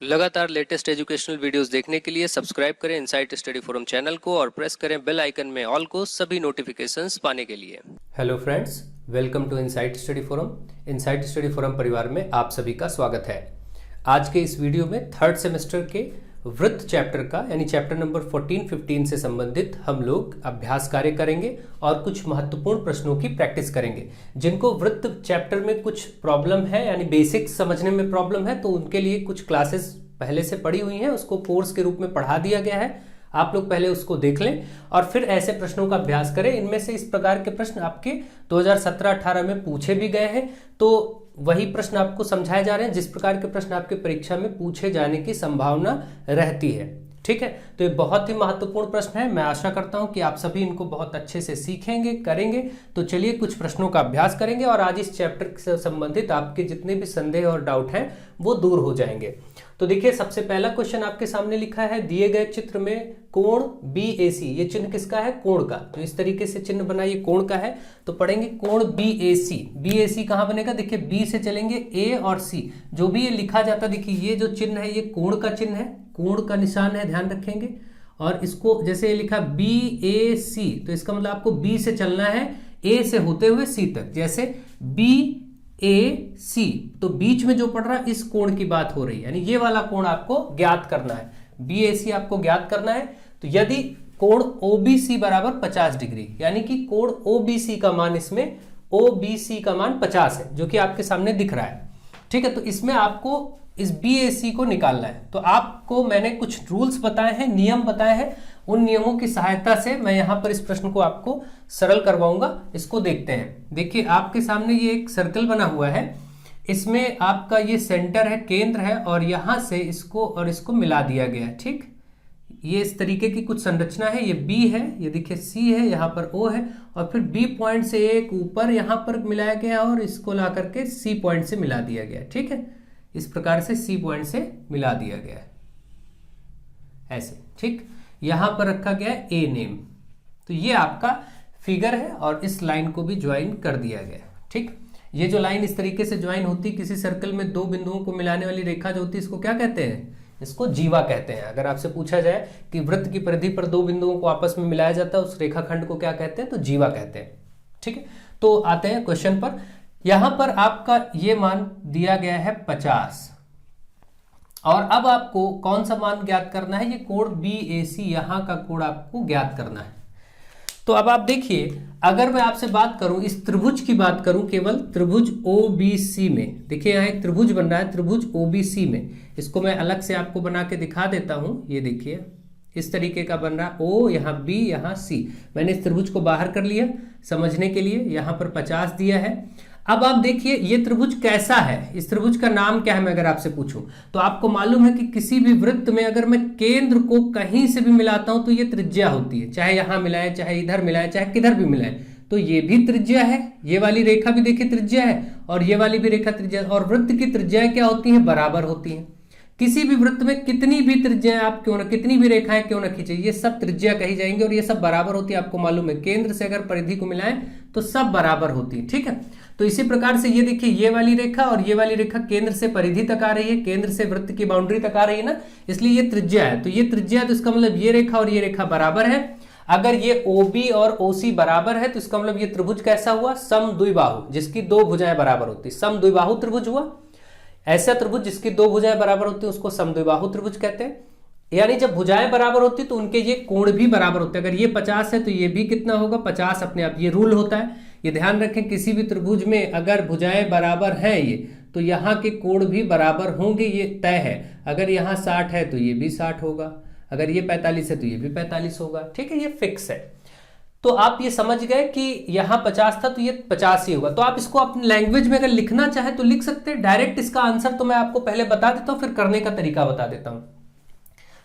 लगातार latest educational videos देखने के लिए सब्सक्राइब करें इनसाइट स्टडी फोरम चैनल को और प्रेस करें बेल आइकन में ऑल को सभी नोटिफिकेशंस पाने के लिए। Hello friends, welcome to Insight Study Forum. Insight Study Forum परिवार में आप सभी का स्वागत है। आज के इस वीडियो में थर्ड सेमेस्टर के वृत्त चैप्टर का यानी चैप्टर नंबर 14-15 से संबंधित हम लोग अभ्यास कार्य करेंगे और कुछ महत्वपूर्ण प्रश्नों की प्रैक्टिस करेंगे। जिनको वृत्त चैप्टर में कुछ प्रॉब्लम है यानी बेसिक्स समझने में प्रॉब्लम है तो उनके लिए कुछ क्लासेस पहले से पढ़ी हुई हैं, उसको कोर्स के रूप में पढ़ा दिया गया है। आप लोग पहले उसको देख लें और फिर ऐसे प्रश्नों का अभ्यास करें। इनमें से इस प्रकार के प्रश्न आपके 2017-18 में पूछे भी गए हैं, तो वही प्रश्न आपको समझाए जा रहे हैं जिस प्रकार के प्रश्न आपके परीक्षा में पूछे जाने की संभावना रहती है। ठीक है, तो ये बहुत ही महत्वपूर्ण प्रश्न है। मैं आशा करता हूं कि आप सभी इनको बहुत अच्छे से सीखेंगे, करेंगे। तो चलिए कुछ प्रश्नों का अभ्यास करेंगे और आज इस चैप्टर से संबंधित आपके जितने भी संदेह और डाउट हैं वो दूर हो जाएंगे। तो देखिए, सबसे पहला क्वेश्चन आपके सामने लिखा है, दिए गए चित्र में कोण BAC, ये चिन्ह किसका है? कोण का। तो इस तरीके से चिन्ह बनाइए, कोण का है तो पढ़ेंगे कोण BAC। BAC कहां बनेगा? देखिए B से चलेंगे A और C, जो भी ये लिखा जाता, देखिए ये जो चिन्ह है ये कोण का चिन्ह है, कोण का निशान है, ध्यान रखेंगे। और इसको जैसे ये लिखा BAC, तो इसका मतलब आपको B से चलना है A से होते हुए C तक। जैसे BAC, तो बीच में जो पड़ रहा है इस कोण की बात हो रही है, यानी ये वाला कोण आपको ज्ञात करना है। BAC आपको ज्ञात करना है। तो यदि कोण OBC बराबर 50 डिग्री, यानी कि कोण OBC का मान, इसमें OBC का मान 50 है जो कि आपके सामने दिख रहा है। ठीक है, तो इसमें आपको इस BAC को निकालना है। तो आपको मैंने कुछ रूल्स बताए हैं, नियम बताए हैं, उन नियमों की सहायता से मैं यहां पर इस प्रश्न को आपको सरल करवाऊंगा। इसको देखते हैं। देखिए आपके सामने ये एक सर्कल बना हुआ है, इसमें आपका ये सेंटर है, केंद्र है, और यहां से इसको और इसको मिला दिया गया है। ठीक, ये इस तरीके की कुछ संरचना है। ये B है, ये देखिए C है, यहाँ पर O है, और फिर B पॉइंट से एक ऊपर यहाँ पर मिलाया गया और इसको ला करके C पॉइंट से मिला दिया गया। ठीक है, इस प्रकार से C पॉइंट से मिला दिया गया है ऐसे। ठीक, यहां पर रखा गया है A नेम। तो ये आपका फिगर है और इस लाइन को भी ज्वाइन कर दिया गया। ठीक, ये जो लाइन इस तरीके से ज्वाइन होती है, किसी सर्कल में दो बिंदुओं को मिलाने वाली रेखा जो होती है, इसको क्या कहते हैं? इसको जीवा कहते हैं। अगर आपसे पूछा जाए कि वृत्त की परिधि पर दो बिंदुओं को आपस में मिलाया जाता है, उस रेखाखंड को क्या कहते हैं? तो जीवा कहते हैं। ठीक है, तो आते हैं क्वेश्चन पर। यहां पर आपका ये मान दिया गया है 50, और अब आपको कौन सा मान ज्ञात करना है? ये कोण BAC, यहां का कोण आपको ज्ञात करना है। तो अब आप देखिए, अगर मैं आपसे बात करूं, इस त्रिभुज की बात करूं, केवल त्रिभुज OBC में, देखिए यहां एक त्रिभुज बन रहा है, त्रिभुज OBC में। इसको मैं अलग से आपको बना के दिखा देता हूं। ये देखिए इस तरीके का बन रहा है, O यहाँ B यहाँ C। मैंने इस त्रिभुज को बाहर कर लिया समझने के लिए, यहाँ पर 50 दिया है। अब आप देखिए ये त्रिभुज कैसा है, इस त्रिभुज का नाम क्या है? मैं अगर आपसे पूछूं तो आपको मालूम है कि किसी भी वृत्त में अगर मैं केंद्र को कहीं से भी मिलाता हूं तो ये त्रिज्या होती है, चाहे यहां मिलाएं, चाहे इधर मिलाएं, चाहे किधर भी मिलाएं, तो ये भी त्रिज्या है। ये वाली रेखा भी देखिए त्रिज्या है और ये वाली भी रेखा त्रिज्या है। और वृत्त की त्रिज्याएं क्या होती हैं? बराबर होती हैं। किसी भी वृत्त में कितनी भी त्रिज्याएं आप क्यों ना, कितनी भी रेखाएं क्यों ना खींचे, ये सब त्रिज्या कही जाएंगी और ये सब बराबर होती है। आपको मालूम है केंद्र से अगर परिधि को मिलाएं तो सब बराबर होती है। ठीक है, तो इसी प्रकार से ये देखिए ये वाली रेखा और ये वाली रेखा केंद्र से परिधि तक आ रही है, केंद्र से वृत्त की बाउंड्री तक आ रही है ना, इसलिए ये त्रिज्या है। तो ये त्रिज्या है, तो इसका मतलब ये रेखा और ये रेखा बराबर है। अगर ये OB और OC बराबर है तो इसका मतलब ये त्रिभुज कैसा हुआ? समद्विबाहु, जिसकी दो भुजाएं बराबर होती है, समद्विबाहु त्रिभुज हुआ। ऐसा त्रिभुज जिसकी दो भुजाएं बराबर होती है उसको समद्विबाहु त्रिभुज कहते हैं। यानी जब भुजाएं बराबर होती तो उनके ये कोण भी बराबर होते हैं। अगर ये 50 है तो ये भी कितना होगा? 50 अपने आप। ये रूल होता है, ये ध्यान रखें, किसी भी त्रिभुज में अगर भुजाएं बराबर हैं ये, तो यहाँ के कोण भी बराबर होंगे, ये तय है। अगर यहाँ 60 है तो ये भी 60 होगा, अगर ये 45 है तो ये भी 45 होगा। ठीक है, ये फिक्स है। तो आप ये समझ गए कि यहाँ 50 था तो ये 50 ही होगा। तो आप इसको अपनी लैंग्वेज में अगर लिखना चाहे तो लिख सकते हैं। डायरेक्ट इसका आंसर तो मैं आपको पहले बता देता हूँ, फिर करने का तरीका बता देता हूँ।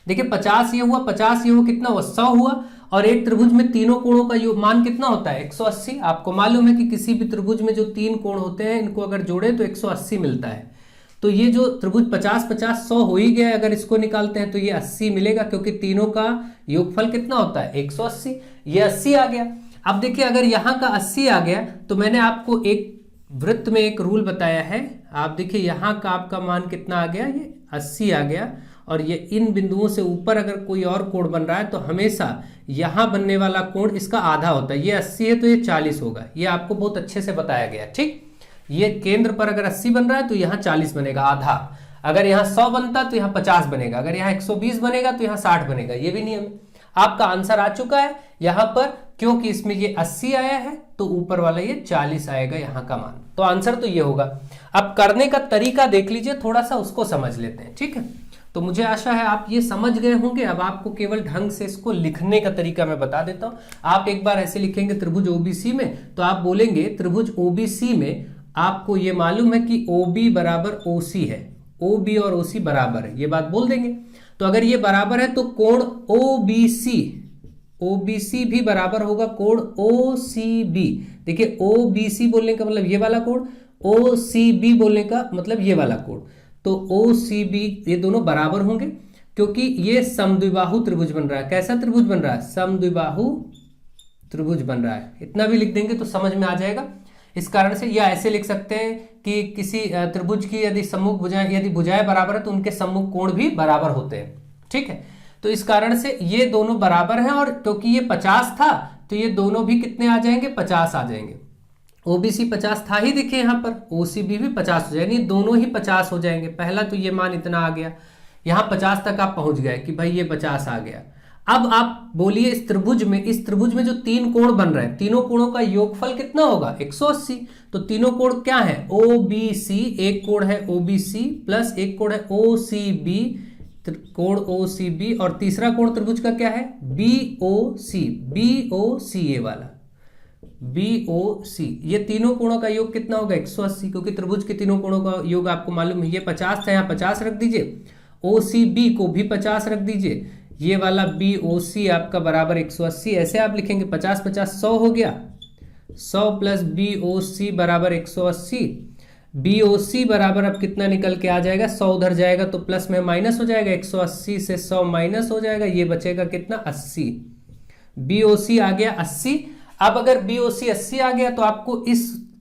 देखिए 50 ये हुआ, 50 ये हुआ, कितना हुआ? 100 हुआ। और एक त्रिभुज में तीनों कोणों का मान कितना होता है? 180। आपको मालूम है कि किसी भी त्रिभुज में जो तीन कोण होते हैं इनको अगर जोड़े तो 180 मिलता है। तो ये जो त्रिभुज 50-50-100 हो ही गया, अगर इसको निकालते हैं तो ये 80 मिलेगा, क्योंकि तीनों का योगफल कितना होता है? 180। ये 80 आ गया। अब देखिए अगर यहाँ का 80 आ गया तो मैंने आपको एक वृत्त में एक रूल बताया है। आप देखिए यहाँ का आपका मान कितना आ गया? ये 80 आ गया, और ये इन बिंदुओं से ऊपर अगर कोई और कोण बन रहा है तो हमेशा यहां बनने वाला कोण इसका आधा होता है। ये 80 है तो ये 40 होगा, ये आपको बहुत अच्छे से बताया गया। ठीक, ये केंद्र पर अगर 80 बन रहा है तो यहाँ 40 बनेगा, आधा। अगर यहाँ 100 बनता तो यहाँ 50 बनेगा, अगर यहाँ 120 बनेगा तो यहाँ 60 बनेगा। ये भी नियम है। आपका आंसर आ चुका है यहाँ पर, क्योंकि इसमें ये 80 आया है तो ऊपर वाला ये 40 आएगा यहाँ का मान। तो आंसर तो ये होगा। अब करने का तरीका देख लीजिए, थोड़ा सा उसको समझ लेते हैं। ठीक है, तो मुझे आशा है आप ये समझ गए होंगे। अब आपको केवल ढंग से इसको लिखने का तरीका मैं बता देता हूं। आप एक बार ऐसे लिखेंगे त्रिभुज ओबीसी में, तो आप बोलेंगे त्रिभुज ओबीसी में आपको ये मालूम है कि OB बराबर OC है, OB और OC बराबर है, ये बात बोल देंगे। तो अगर ये बराबर है तो कोण OBC भी बराबर होगा कोण OCB। देखिए OBC बोलने का मतलब ये वाला कोण, OCB बोलने का मतलब ये वाला कोण। तो OCB ये दोनों बराबर होंगे, क्योंकि ये समद्विबाहु त्रिभुज बन रहा है। कैसा त्रिभुज बन रहा है? समद्विबाहु त्रिभुज बन रहा है। इतना भी लिख देंगे तो समझ में आ जाएगा। इस कारण से या ऐसे लिख सकते हैं कि किसी त्रिभुज की यदि सम्मुख भुजाएं, यदि भुजाएं बराबर है तो उनके सम्मुख कोण भी बराबर होते हैं। ठीक है, तो इस कारण से ये दोनों बराबर हैं, और क्योंकि ये 50 था तो ये दोनों भी कितने आ जाएंगे? 50 आ जाएंगे। OBC 50 था ही, देखिए यहाँ पर OCB भी 50 हो जाएगा, दोनों ही 50 हो जाएंगे। पहला तो ये मान इतना आ गया, यहाँ 50 तक आप पहुंच गए कि भाई ये 50 आ गया। अब आप बोलिए इस त्रिभुज में जो तीन कोण बन रहे हैं, तीनों कोणों का योगफल कितना होगा? 180। तो तीनों कोण क्या है? OBC, एक कोण है OBC प्लस एक कोण है OCB, कोण OCB, और तीसरा कोण त्रिभुज का क्या है? BOC, ये वाला BOC। ये तीनों कोणों का योग कितना होगा? 180, क्योंकि त्रिभुज के तीनों कोणों का योग आपको मालूम है। ये 50 था, यहाँ 50 रख दीजिए, OCB को भी 50 रख दीजिए, ये वाला BOC आपका बराबर 180। ऐसे आप लिखेंगे 50 50 100 हो गया, 100 प्लस BOC बराबर 180। BOC बराबर अब कितना निकल के आ जाएगा? 100 उधर जाएगा तो प्लस में माइनस हो जाएगा, 180 से 100 माइनस हो जाएगा, ये बचेगा कितना? 80। BOC आ गया 80। अब अगर BOC 80 आ गया तो आपको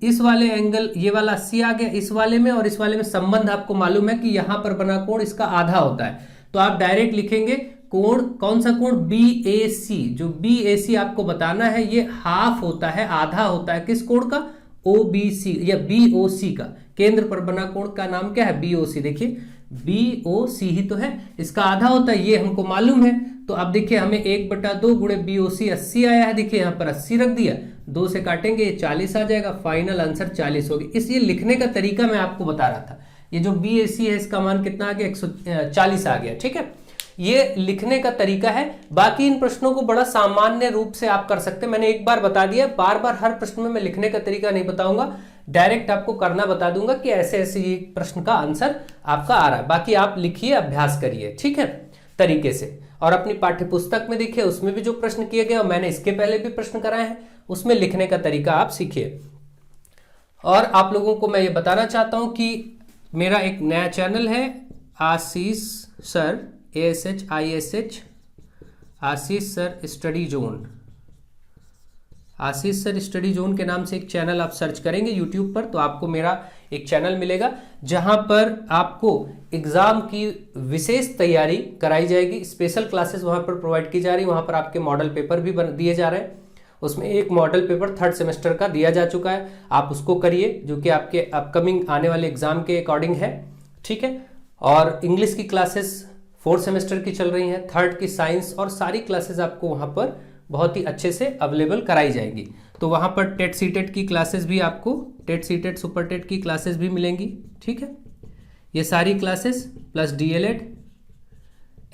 इस वाले एंगल, ये वाला 80 आ गया इस वाले में, और इस वाले में संबंध आपको मालूम है कि यहां पर बना कोण इसका आधा होता है। तो आप डायरेक्ट लिखेंगे कोण, कौन सा कोण? BAC। जो BAC आपको बताना है ये हाफ होता है, आधा होता है किस कोण का? OBC या BOC का। केंद्र पर बना कोण का नाम क्या है? BOC। देखिए BOC ही तो है, इसका आधा होता है, ये हमको मालूम है। तो अब देखिए हमें 1/2 गुणे BOC 80 आया है, देखिए यहाँ पर 80 रख दिया, 2 से काटेंगे ये 40 आ जाएगा, फाइनल आंसर 40 होगी। इसलिए लिखने का तरीका मैं आपको बता रहा था। ये जो BAC है इसका मान कितना आ गया? 140 आ गया। ठीक है, ये लिखने का तरीका है। बाकी इन प्रश्नों को बड़ा सामान्य रूप से आप कर सकते हैं। मैंने एक बार बता दिया, बार बार हर प्रश्न में मैं लिखने का तरीका नहीं बताऊंगा, डायरेक्ट आपको करना बता दूंगा कि ऐसे ऐसे ये प्रश्न का आंसर आपका आ रहा है। बाकी आप लिखिए, अभ्यास करिए, ठीक है, तरीके से। और अपनी पाठ्य पुस्तक में देखिए, उसमें भी जो प्रश्न किए गए, मैंने इसके पहले भी प्रश्न कराए हैं, उसमें लिखने का तरीका आप सीखिए। और आप लोगों को मैं ये बताना चाहता हूं कि मेरा एक नया चैनल है, आशीष सर ASH आशीष सर स्टडी जोन, आशीष सर स्टडी जोन के नाम से एक चैनल आप सर्च करेंगे यूट्यूब पर, तो आपको मेरा एक चैनल मिलेगा जहां पर आपको एग्जाम की विशेष तैयारी कराई जाएगी। स्पेशल क्लासेस वहां पर प्रोवाइड की जा रही है, वहां पर आपके मॉडल पेपर भी दिए जा रहे हैं। उसमें एक मॉडल पेपर 3rd सेमेस्टर का दिया जा चुका है, आप उसको करिए, जो कि आपके अपकमिंग आने वाले एग्जाम के अकॉर्डिंग है। ठीक है, और इंग्लिश की क्लासेस 4th सेमेस्टर की चल रही हैं, 3rd की साइंस, और सारी क्लासेस आपको वहां पर बहुत ही अच्छे से अवेलेबल कराई जाएंगी। तो वहां पर टेट सीटेट की क्लासेस भी आपको, टेट सीटेट सुपर टेट की क्लासेस भी मिलेंगी। ठीक है, ये सारी क्लासेस प्लस DLED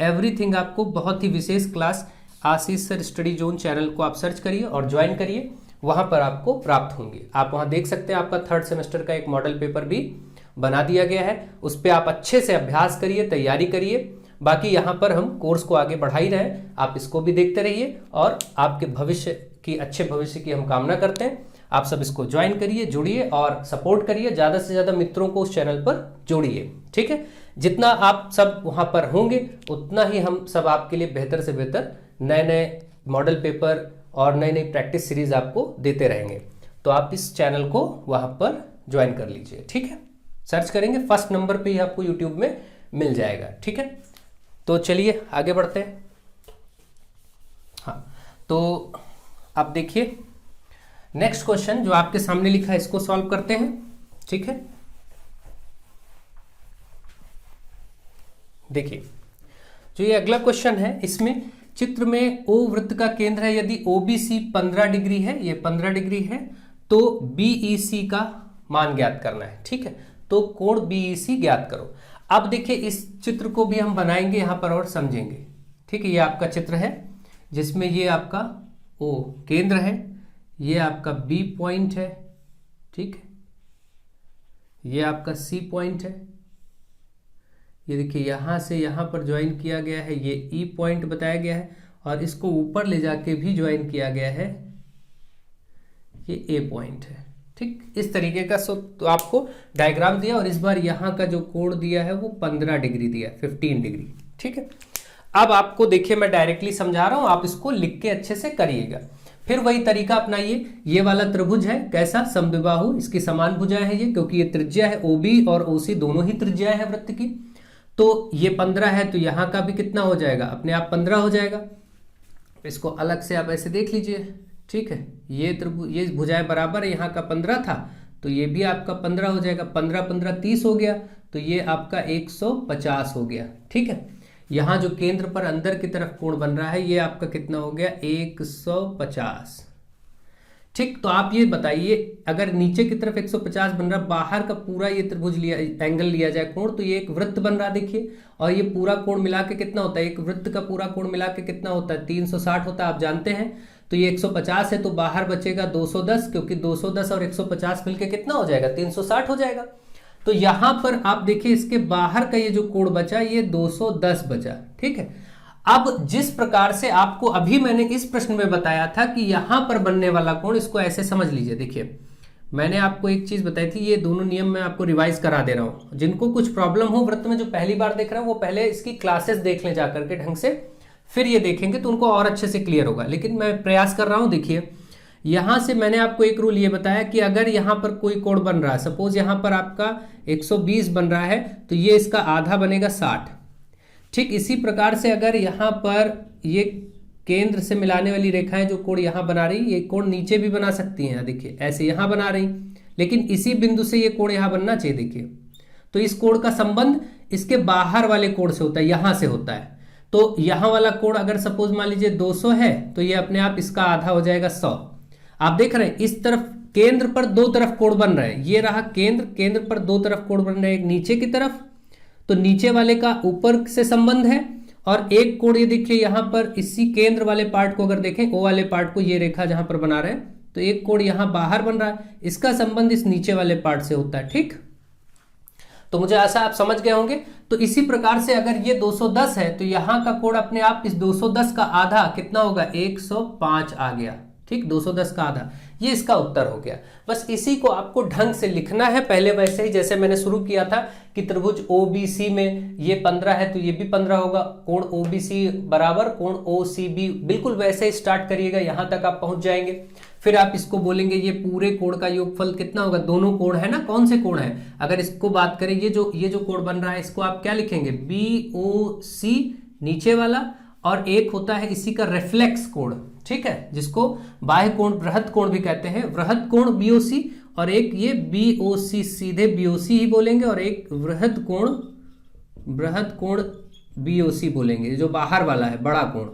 एवरीथिंग आपको बहुत ही विशेष क्लास आशीष सर स्टडी जोन चैनल को आप सर्च करिए और ज्वाइन करिए, वहां पर आपको प्राप्त होंगे। आप वहां देख सकते हैं आपका 3rd सेमेस्टर का एक मॉडल पेपर भी बना दिया गया है, उस पर आप अच्छे से अभ्यास करिए, तैयारी करिए। बाकी यहाँ पर हम कोर्स को आगे बढ़ा ही रहे हैं, आप इसको भी देखते रहिए, और आपके भविष्य की, अच्छे भविष्य की हम कामना करते हैं। आप सब इसको ज्वाइन करिए, जुड़िए और सपोर्ट करिए, ज़्यादा से ज़्यादा मित्रों को उस चैनल पर जोड़िए। ठीक है, जितना आप सब वहाँ पर होंगे उतना ही हम सब आपके लिए बेहतर से बेहतर नए नए मॉडल पेपर और नई नई प्रैक्टिस सीरीज आपको देते रहेंगे। तो आप इस चैनल को वहाँ पर ज्वाइन कर लीजिए। ठीक है, सर्च करेंगे, फर्स्ट नंबर पे ही आपको यूट्यूब में मिल जाएगा। ठीक है, तो चलिए आगे बढ़ते हैं। हाँ, तो अब देखिए नेक्स्ट क्वेश्चन जो आपके सामने लिखा है इसको सॉल्व करते हैं। ठीक है, देखिए जो ये अगला क्वेश्चन है इसमें चित्र में ओ वृत्त का केंद्र है, यदि ओबीसी 15 डिग्री है, ये 15 डिग्री है, तो बीईसी का मान ज्ञात करना है। ठीक है, तो कोण बीईसी ज्ञात करो। अब देखिए इस चित्र को भी हम बनाएंगे यहां पर और समझेंगे। ठीक है, ये आपका चित्र है जिसमें ये आपका ओ केंद्र है, ये आपका बी पॉइंट है, ठीक है, ये आपका सी पॉइंट है, ये देखिए यहां से यहां पर ज्वाइन किया गया है, ये ई पॉइंट बताया गया है, और इसको ऊपर ले जाके भी ज्वाइन किया गया है, ये ए पॉइंट है। ठीक, इस तरीके का तो आपको डायग्राम दिया, और इस बार यहां का जो कोण दिया है वो 15 डिग्री दिया, 15 डिग्री। ठीक है, अब आपको देखिए मैं डायरेक्टली समझा रहा हूं, आप इसको लिख के अच्छे से करिएगा। फिर वही तरीका अपनाइए, ये वाला त्रिभुज है कैसा, समद्विबाहु, इसकी समान भुजाएं है ये, क्योंकि ये त्रिज्या है ओबी और ओसी दोनों ही त्रिज्याएं हैं वृत्त की। तो ये 15 है तो यहां का भी कितना हो जाएगा, अपने आप 15 हो जाएगा। इसको अलग से आप ऐसे देख लीजिए। ठीक है, ये त्रिभुज, ये भुजाएं बराबर है, यहाँ का 15 था तो ये भी आपका 15 हो जाएगा, 15 15 30 हो गया, तो ये आपका 150 हो गया। ठीक है, यहाँ जो केंद्र पर अंदर की तरफ कोण बन रहा है ये आपका कितना हो गया, 150। ठीक, तो आप ये बताइए अगर नीचे की तरफ 150 बन रहा, बाहर का पूरा ये त्रिभुज लिया, एंगल लिया जाए कोण, तो ये एक वृत्त बन रहा देखिए, और ये पूरा कोण मिला के कितना होता है, एक वृत्त का पूरा कोण मिला के कितना होता है, 360 होता है, आप जानते हैं। तो ये 150 है तो बाहर बचेगा 210, क्योंकि 210 और 150 मिलके कितना हो जाएगा, 360 हो जाएगा। तो यहां पर आप देखिए इसके बाहर का ये जो कोण बचा ये 210 बचा। ठीक है, अब जिस प्रकार से आपको अभी मैंने इस प्रश्न में बताया था कि यहां पर बनने वाला कोण, इसको ऐसे समझ लीजिए। देखिए मैंने आपको एक चीज बताई थी, ये दोनों नियम मैं आपको रिवाइज करा दे रहा हूं। जिनको कुछ प्रॉब्लम हो वृत्त में, जो पहली बार देख रहे हैं वो पहले इसकी क्लासेस देख लें जाकर के ढंग से, फिर ये देखेंगे तो उनको और अच्छे से क्लियर होगा। लेकिन मैं प्रयास कर रहा हूं। देखिए यहां से मैंने आपको एक रूल ये बताया कि अगर यहां पर कोई कोण बन रहा है, सपोज यहां पर आपका 120 बन रहा है, तो ये इसका आधा बनेगा 60। ठीक, इसी प्रकार से अगर यहां पर ये केंद्र से मिलाने वाली रेखाएं जो कोण यहां बना रही, ये कोण नीचे भी बना सकती हैं, देखिए ऐसे यहां बना रही, लेकिन इसी बिंदु से ये कोण यहां बनना चाहिए। देखिए तो इस कोण का संबंध इसके बाहर वाले कोण से होता है, यहां से होता है। तो यहां वाला कोण अगर सपोज मान लीजिए 200 है, तो ये अपने आप इसका आधा हो जाएगा 100। आप देख रहे हैं इस तरफ केंद्र पर दो तरफ कोण बन रहे हैं, ये रहा केंद्र, केंद्र पर दो तरफ कोण बन रहे हैं, एक नीचे की तरफ, तो नीचे वाले का ऊपर से संबंध है, और एक कोण ये देखिए यहां पर इसी केंद्र वाले पार्ट को अगर देखें, ओ वाले पार्ट को, ये रेखा जहां पर बना रहे हैं, तो एक कोण यहां बाहर बन रहा है, इसका संबंध इस नीचे वाले पार्ट से होता है। ठीक, तो मुझे आशा आप समझ गए होंगे। तो इसी प्रकार से अगर ये 210 है तो यहां का कोण अपने आप इस 210 का आधा कितना होगा, 105 आ गया। ठीक, 210 का आधा, ये इसका उत्तर हो गया। बस इसी को आपको ढंग से लिखना है, पहले वैसे ही जैसे मैंने शुरू किया था कि त्रिभुज ओबीसी में ये 15 है तो ये भी 15 होगा, कोण ओबीसी बराबर कोण ओसीबी, बिल्कुल वैसे ही स्टार्ट करिएगा, यहां तक आप पहुंच जाएंगे। फिर आप इसको बोलेंगे ये पूरे कोण का योगफल कितना होगा, दोनों कोण है ना, कौन से कोण है, अगर इसको बात करें ये जो कोण बन रहा है इसको आप क्या लिखेंगे, BOC नीचे वाला, और एक होता है इसी का रिफ्लेक्स कोण, ठीक है, जिसको बाह्य कोण बृहद कोण भी कहते हैं, बृहद कोण BOC, और एक ये BOC, सीधे BOC ही बोलेंगे, और एक बृहद कोण BOC बोलेंगे, जो बाहर वाला है बड़ा कोण।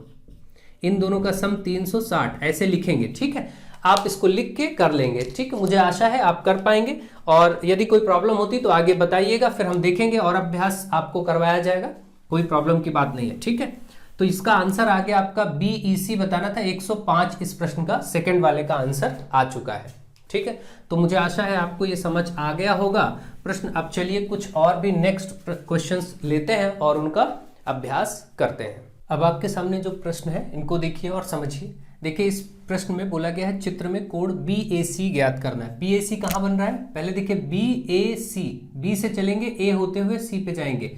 इन दोनों का सम 360 ऐसे लिखेंगे। ठीक है, आप इसको लिख के कर लेंगे। ठीक है, मुझे आशा है आप कर पाएंगे, और यदि कोई प्रॉब्लम होती तो आगे बताइएगा, फिर हम देखेंगे और अभ्यास आपको करवाया जाएगा, कोई प्रॉब्लम की बात नहीं है। ठीक है, तो इसका आंसर आ गया आपका BEC बताना था, 105 इस प्रश्न का सेकंड वाले का आंसर आ चुका है। ठीक है, तो मुझे आशा है आपको ये समझ आ गया होगा प्रश्न। अब चलिए कुछ और भी नेक्स्ट क्वेश्चंस लेते हैं और उनका अभ्यास करते हैं। अब आपके सामने जो प्रश्न है इनको देखिए और समझिए। देखिए इस प्रश्न में बोला गया है चित्र में कोण BAC ज्ञात करना है। BAC कहाँ बन रहा है, पहले देखिए BAC, B से चलेंगे A होते हुए C पे जाएंगे,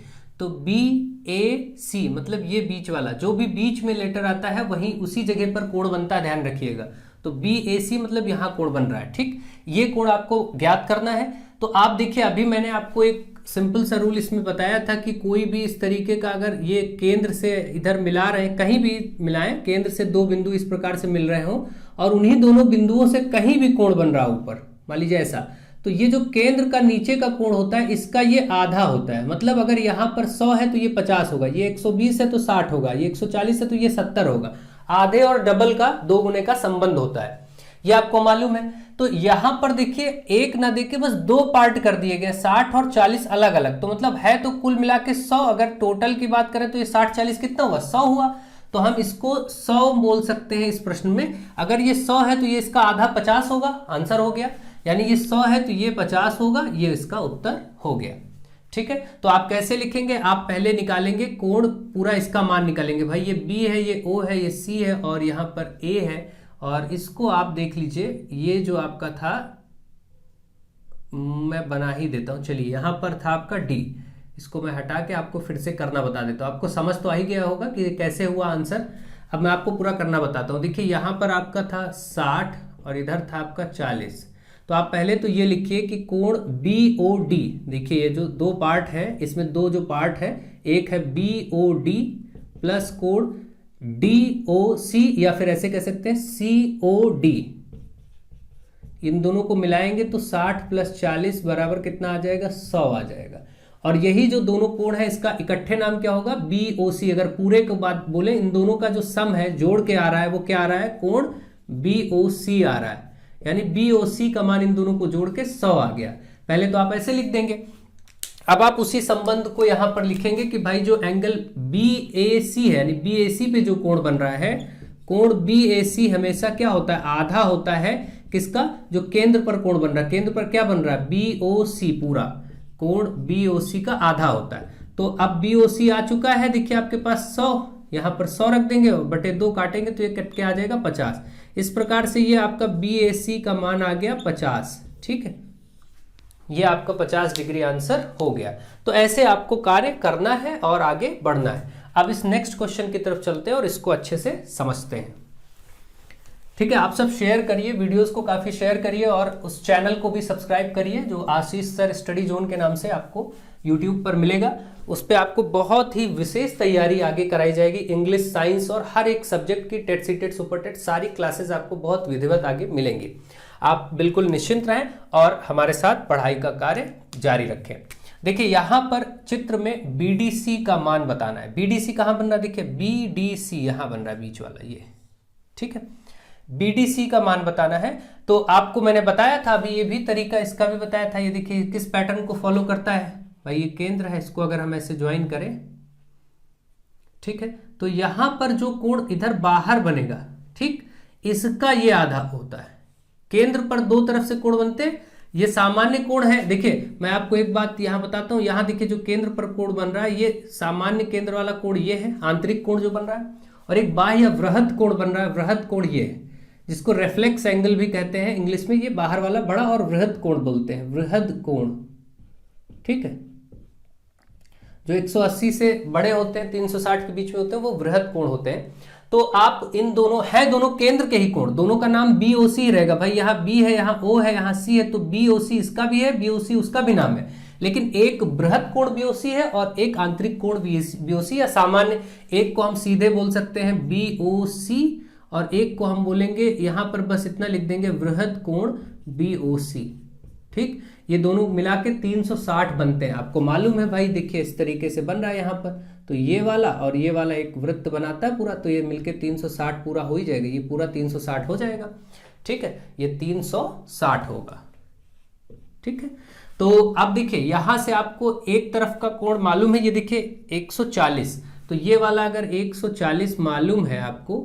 तो BAC मतलब ये बीच वाला, जो भी बीच में लेटर आता है वहीं उसी जगह पर कोण बनता है, ध्यान रखिएगा। तो BAC मतलब यहाँ कोण बन रहा है। ठीक, ये कोण आपको ज्ञात करना है। तो आप देखिए अभी मैंने आपको एक सिंपल सा रूल इसमें बताया था कि कोई भी इस तरीके का अगर ये केंद्र से इधर मिला रहे हैं, कहीं भी मिलाएं, केंद्र से दो बिंदु इस प्रकार से मिल रहे हो और उन्हीं दोनों बिंदुओं से कहीं भी कोण बन रहा ऊपर, मान लीजिए ऐसा, तो ये जो केंद्र का नीचे का कोण होता है इसका ये आधा होता है। मतलब अगर यहाँ पर 100 है तो ये 50 होगा, ये 120 है तो 60 होगा, ये 140 है तो ये 70 होगा। आधे और डबल का 2 गुने का संबंध होता है, ये आपको मालूम है। तो यहां पर देखिए एक ना देखिए बस 2 पार्ट कर दिए गए, 60 और 40 अलग अलग। तो मतलब है तो कुल मिला के 100, अगर टोटल की बात करें तो ये 60-40 कितना हुआ, 100 हुआ। तो हम इसको 100 बोल सकते हैं इस प्रश्न में। अगर ये 100 है तो ये इसका आधा 50 होगा, आंसर हो गया। यानी ये 100 है तो ये 50 होगा, ये इसका उत्तर हो गया। ठीक है, तो आप कैसे लिखेंगे, आप पहले निकालेंगे कोण, पूरा इसका मान निकालेंगे। भाई ये B है, ये O है, ये C है और यहाँ पर A है। और इसको आप देख लीजिए, ये जो आपका था मैं बना ही देता हूं। चलिए यहाँ पर था आपका D, इसको मैं हटा के आपको फिर से करना बता देता हूं। आपको समझ तो आ ही गया होगा कि कैसे हुआ आंसर। अब मैं आपको पूरा करना बताता हूं। देखिए यहाँ पर आपका था 60 और इधर था आपका 40। तो आप पहले तो ये लिखिए कि कोण BOD, देखिए ये जो 2 पार्ट है इसमें 2 जो पार्ट है, एक है BOD प्लस कोण DOC या फिर ऐसे कह सकते हैं COD। इन दोनों को मिलाएंगे तो 60 + 40 बराबर कितना आ जाएगा, 100 आ जाएगा। और यही जो दोनों कोण है इसका इकट्ठे नाम क्या होगा, BOC। अगर पूरे को बात बोले, इन दोनों का जो सम है जोड़ के आ रहा है वो क्या आ रहा है, कोण BOC आ रहा है। यानी BOC का मान इन दोनों को जोड़ के 100 आ गया। पहले तो आप ऐसे लिख देंगे। अब आप उसी संबंध को यहां पर लिखेंगे कि भाई जो एंगल BAC है, यानी BAC पे जो कोण बन रहा है, कोण BAC हमेशा क्या होता है, आधा होता है किसका, जो केंद्र पर कोण बन रहा है। केंद्र पर क्या बन रहा है, BOC, पूरा कोण BOC का आधा होता है। तो अब BOC आ चुका है, देखिए आपके पास 100, यहां पर 100 रख देंगे और बटे 2 काटेंगे तो ये कट के आ जाएगा 50। इस प्रकार से ये आपका BAC का मान आ गया 50। ठीक है, ये आपका 50 डिग्री आंसर हो गया। तो ऐसे आपको कार्य करना है और आगे बढ़ना है। अब इस नेक्स्ट क्वेश्चन की तरफ चलते हैं और इसको अच्छे से समझते हैं। ठीक है, आप सब शेयर करिए, वीडियोस को काफी शेयर करिए और उस चैनल को भी सब्सक्राइब करिए जो आशीष सर स्टडी जोन के नाम से आपको यूट्यूब पर मिलेगा। उस पर आपको बहुत ही विशेष तैयारी आगे कराई जाएगी, इंग्लिश, साइंस और हर एक सब्जेक्ट की TET, C TET, super TET सारी क्लासेस आपको बहुत विधिवत आगे मिलेंगी। आप बिल्कुल निश्चिंत रहें और हमारे साथ पढ़ाई का कार्य जारी रखें। देखिए यहां पर चित्र में BDC का मान बताना है। BDC कहां बन रहा है, देखिए BDC यहां बन रहा है, बीच वाला ये। ठीक है, BDC का मान बताना है। तो आपको मैंने बताया था अभी, ये भी तरीका इसका भी बताया था। ये देखिए किस पैटर्न को फॉलो करता है, भाई ये केंद्र है, इसको अगर हम ऐसे ज्वाइन करें, ठीक है, तो यहां पर जो कोण इधर बाहर बनेगा, ठीक, इसका ये आधा होता है। केंद्र पर 2 तरफ से कोण बनते हैं, ये सामान्य कोण है। देखिए मैं आपको एक बात यहां बताता हूं, यहां देखिए जो केंद्र पर कोण बन रहा है, ये सामान्य केंद्र वाला कोण ये है, आंतरिक कोण जो बन रहा है, और एक बाह्य वृहद कोण बन रहा है, वृहद कोण ये है, जिसको रेफ्लेक्स एंगल भी कहते हैं इंग्लिश में। ये बाहर वाला बड़ा और वृहद कोण बोलते हैं, वृहद कोण। ठीक है, जो 180 से बड़े होते हैं, 360 के बीच में होते हैं, वो वृहद कोण होते हैं। तो आप इन दोनों है, दोनों केंद्र के ही कोण, दोनों का नाम BOC ही रहेगा। भाई यहाँ B है, यहाँ O है, यहाँ C है, तो BOC इसका भी है, BOC उसका भी नाम है। लेकिन एक बृहद कोण BOC है और एक आंतरिक कोण BOC, या सामान्य एक को हम सीधे बोल सकते हैं BOC और एक को हम बोलेंगे, यहां पर बस इतना लिख देंगे, वृहद कोण BOC। ठीक, ये दोनों मिला के 360 बनते हैं। आपको मालूम है भाई, देखिए इस तरीके से बन रहा है यहाँ पर, तो ये वाला और ये वाला एक वृत्त बनाता है पूरा, तो ये मिलके 360 पूरा हो ही जाएगा, ये पूरा 360 हो जाएगा। ठीक है, ये 360 होगा। ठीक है, तो अब देखिए यहां से आपको एक तरफ का कोण मालूम है, ये देखिए 140, तो ये वाला अगर 140 मालूम है आपको,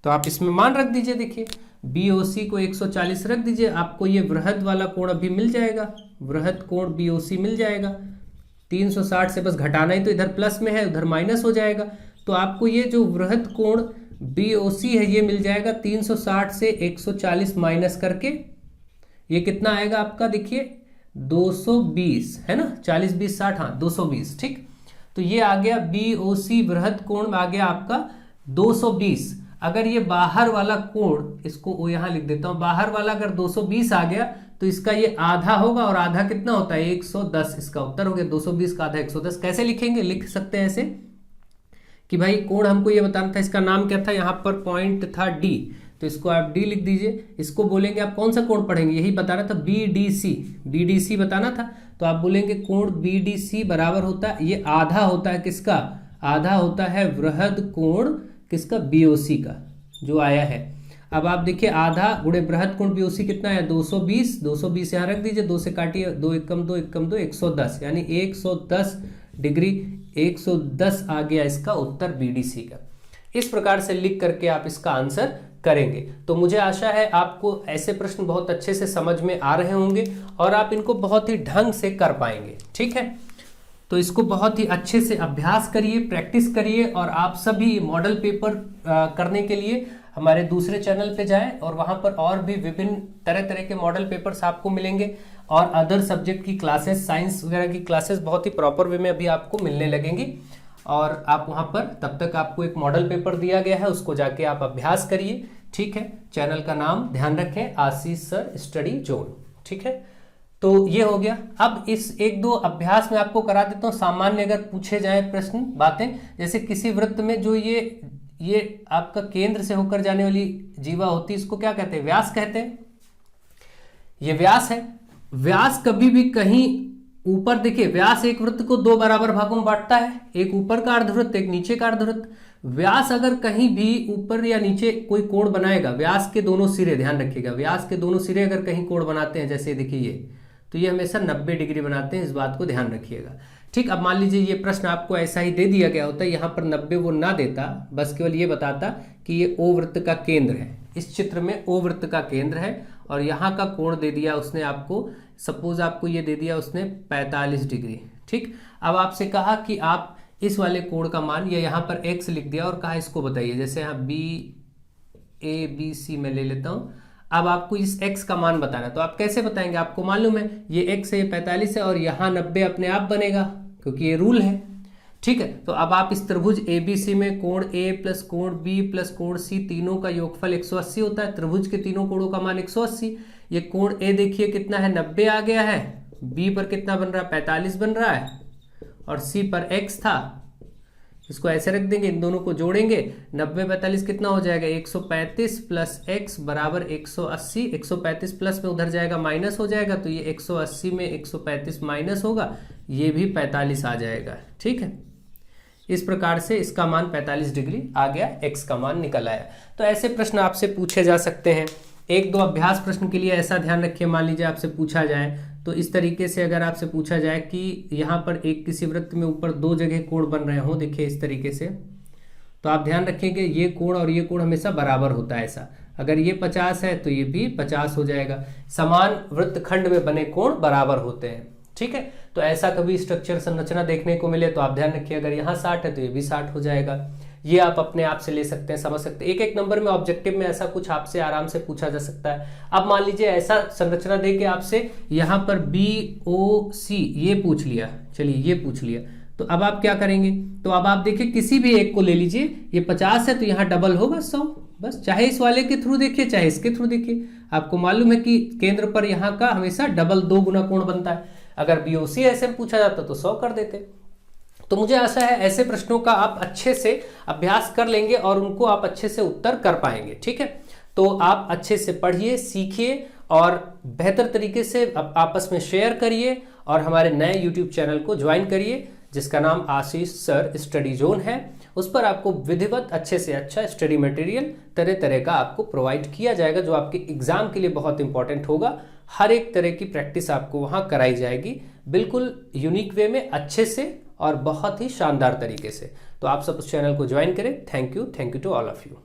तो आप इसमें मान रख दीजिए। देखिए BOC को 140 रख दीजिए, आपको ये वृहद वाला कोण अभी मिल जाएगा, वृहद कोण BOC मिल जाएगा। 360 से बस घटाना ही, तो इधर प्लस में है, उधर माइनस हो जाएगा। तो आपको ये जो वृहद कोण BOC है ये मिल जाएगा 360 से 140 माइनस करके, ये कितना आएगा आपका, देखिए 220 है ना, 40 20 60, हाँ 220। ठीक, तो ये आ गया BOC वृहद कोण आ गया आपका 220। अगर ये बाहर वाला कोण, इसको यहां लिख देता हूं, बाहर वाला अगर 220 आ गया तो इसका ये आधा होगा, और आधा कितना होता है 110, इसका उत्तर हो गया 220 का आधा 110। कैसे लिखेंगे, लिख सकते हैं ऐसे कि भाई कोण हमको ये बताना था, इसका नाम क्या था, यहाँ पर पॉइंट था डी, तो इसको आप डी लिख दीजिए। इसको बोलेंगे आप कौन सा कोण पढ़ेंगे, यही बताना था बीडीसी, बीडीसी बताना था, तो आप बोलेंगे कोण बीडीसी बराबर होता है, ये आधा होता है किसका, आधा होता है वृहद कोण किसका, बीओसी का जो आया है। अब आप देखिए आधा गुणे बृहद कोण बीओसी कितना है 220, 220 यहाँ रख दीजिए, 2 से काटिए, 2 एकम 2 एकम 2 110, यानी 110 डिग्री, 110 आ गया इसका उत्तर बीडीसी का। इस प्रकार से लिख करके आप इसका आंसर करेंगे। तो मुझे आशा है आपको ऐसे प्रश्न बहुत अच्छे से समझ में आ रहे होंगे और आप इनको बहुत ही ढंग से कर पाएंगे। ठीक है, तो इसको बहुत ही अच्छे से अभ्यास करिए, प्रैक्टिस करिए, और आप सभी मॉडल पेपर करने के लिए हमारे दूसरे चैनल पे जाएं और वहां पर और भी विभिन्न तरह तरह के मॉडल पेपर्स आपको मिलेंगे, और अदर सब्जेक्ट की क्लासेस, साइंस वगैरह की क्लासेस बहुत ही प्रॉपर वे में अभी आपको मिलने लगेंगी। और आप वहां पर तब तक आपको एक मॉडल पेपर दिया गया है, उसको जाके आप अभ्यास करिए। ठीक है, चैनल का नाम ध्यान रखें, आशीष सर स्टडी जोन। ठीक है, तो ये हो गया। अब इस एक दो अभ्यास में आपको करा देता हूँ, सामान्य अगर पूछे जाए प्रश्न बातें, जैसे किसी वृत्त में जो ये आपका केंद्र से होकर जाने वाली जीवा होती है, इसको क्या कहते हैं, व्यास कहते हैं। ये व्यास है। व्यास कभी भी कहीं ऊपर, देखिए व्यास एक वृत्त को दो बराबर भागों में बांटता है, एक ऊपर का अर्धवृत्त, एक नीचे का अर्धवृत्त। व्यास अगर कहीं भी ऊपर या नीचे कोई कोण बनाएगा, व्यास के दोनों सिरे, ध्यान रखिएगा, व्यास के दोनों सिरे अगर कहीं कोण बनाते हैं, जैसे देखिए ये, तो ये हमेशा 90 डिग्री बनाते हैं, इस बात को ध्यान रखिएगा। ठीक, अब मान लीजिए ये प्रश्न आपको ऐसा ही दे दिया गया होता है, यहाँ पर 90 वो ना देता, बस केवल ये बताता कि ये ओ वृत्त का केंद्र है, इस चित्र में ओ वृत्त का केंद्र है, और यहाँ का कोण दे दिया उसने आपको, सपोज आपको ये दे दिया उसने 45 डिग्री। ठीक, अब आपसे कहा कि आप इस वाले कोण का मान, या यहाँ पर x लिख दिया और कहा इसको बताइए, जैसे यहाँ BABC में ले लेता हूँ। अब आपको इस x का मान बताना है, तो आप कैसे बताएंगे, आपको मालूम है ये x है, ये 45 है, और यहाँ 90 अपने आप बनेगा क्योंकि ये रूल है। ठीक है, तो अब आप इस त्रिभुज ABC में कोण A प्लस कोण B प्लस कोण C तीनों का योगफल 180 होता है, त्रिभुज के तीनों कोणों का मान 180। ये कोण A देखिए कितना है, 90 आ गया है, B पर कितना बन रहा है, 45 बन रहा है, और C पर x था, इसको ऐसे रख देंगे, इन दोनों को जोड़ेंगे, 90 45 कितना हो जाएगा, 135 प्लस x बराबर 180। 135 प्लस में उधर जाएगा माइनस हो जाएगा, तो ये 180 में 135 माइनस होगा, ये भी 45 आ जाएगा। ठीक है, इस प्रकार से इसका मान 45 डिग्री आ गया, x का मान निकल आया। तो ऐसे प्रश्न आपसे पूछे जा सकते हैं। एक दो अभ्यास प्रश्न के लिए ऐसा ध्यान रखिए, मान लीजिए आपसे पूछा जाए, तो इस तरीके से अगर आपसे पूछा जाए कि यहाँ पर एक किसी वृत्त में ऊपर दो जगह कोण बन रहे हो, देखिए इस तरीके से, तो आप ध्यान रखेंगे ये कोण और ये कोण हमेशा बराबर होता है। ऐसा अगर ये 50 है तो ये भी 50 हो जाएगा, समान वृत्त खंड में बने कोण बराबर होते हैं। ठीक है, तो ऐसा कभी स्ट्रक्चर संरचना देखने को मिले तो आप ध्यान रखिए, अगर यहाँ 60 है तो ये भी 60 हो जाएगा। ये आप अपने आप से ले सकते हैं, समझ सकते हैं। एक एक नंबर में ऑब्जेक्टिव में ऐसा कुछ आपसे आराम से पूछा जा सकता है। अब मान लीजिए ऐसा संरचना दे के आपसे यहाँ पर BOC ये पूछ लिया, चलिए ये पूछ लिया, तो अब आप क्या करेंगे, तो अब आप देखिए किसी भी एक को ले लीजिए, ये 50 है तो यहाँ डबल होगा 100, बस चाहे इस वाले के थ्रू देखिए चाहे इसके थ्रू देखिए। आपको मालूम है कि केंद्र पर यहाँ का हमेशा डबल 2 गुना कोण बनता है, अगर BOC ऐसे पूछा जाता तो 100 कर देते। तो मुझे आशा है ऐसे प्रश्नों का आप अच्छे से अभ्यास कर लेंगे और उनको आप अच्छे से उत्तर कर पाएंगे। ठीक है, तो आप अच्छे से पढ़िए, सीखिए और बेहतर तरीके से आपस में शेयर करिए, और हमारे नए YouTube चैनल को ज्वाइन करिए जिसका नाम आशीष सर स्टडी जोन है। उस पर आपको विधिवत अच्छे से अच्छा स्टडी मटेरियल तरह तरह का आपको प्रोवाइड किया जाएगा, जो आपके एग्जाम के लिए बहुत इंपॉर्टेंट होगा। हर एक तरह की प्रैक्टिस आपको वहां कराई जाएगी, बिल्कुल यूनिक वे में, अच्छे से और बहुत ही शानदार तरीके से। तो आप सब उस चैनल को ज्वाइन करें। Thank you to all of you.